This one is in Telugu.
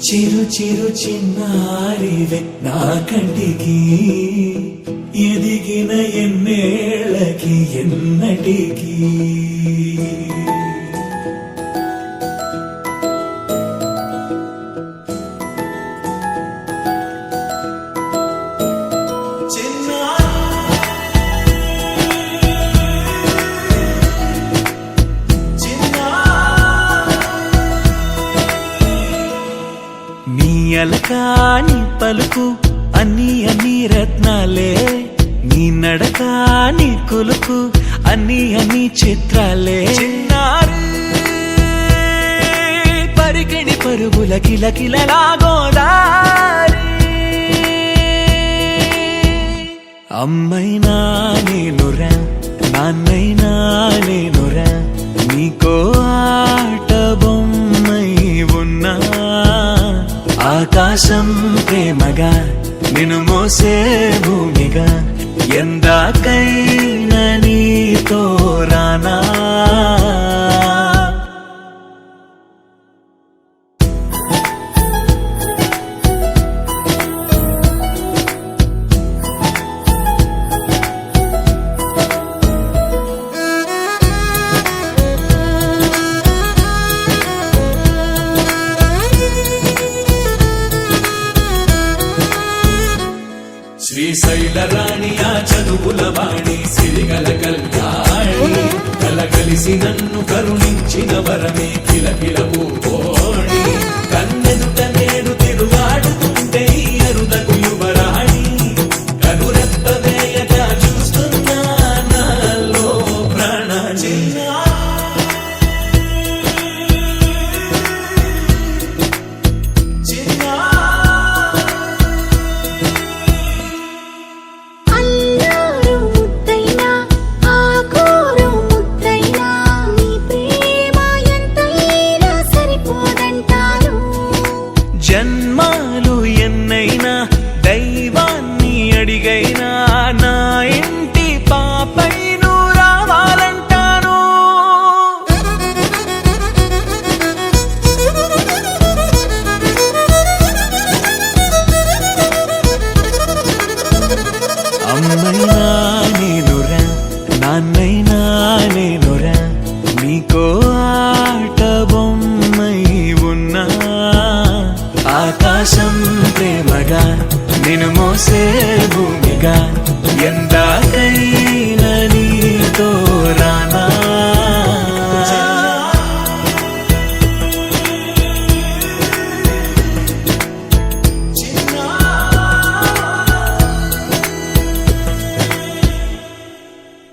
చిరు చిరు చిన్నారివే నా కంటికి ఎదిగిన ఎన్నేళ్ళకి ఎన్నటికి అలకాని పలుకు అన్ని అన్ని రత్నాలే నీ నడకాని కులుకు అన్ని అన్ని చిత్రాలే చిన్నారు పరికిణి పరుగుల కిలకిలలాగోదారి అమ్మైనా నేనురా నాన్నైనా నేనురా నీకో ఆట బొమ్మై ఉన్నా ఆకాశం ప్రేమగా నిన్ను మోసే భూమిగా ఎందాకైనా నీతో రానా శ్రీశైల రాణి ఆ చదువుల వాణి సిరిగల కళ్యాణి కలగలిసి నన్ను కరుణించిన వరమే కిలకిల పూకోణి కన్నెదుట నేడు తిరుగాడుతుంటే అరుదకు యువరాణి కనురెప్ప వేయగా చూస్తున్నా నాలో ప్రాణ జన్మాలు ఎన్నైనా దైవాన్ని అడిగైనా నా ఇంటి పాపై నువ్వు రావాలంటాను అమ్మైనా నేనురా నాన్నైనా నేనురా నీకో ఆట బొమ్మై ఉన్నా ఆకాశం ప్రేమగా నిన్ను మోసే భూమిగా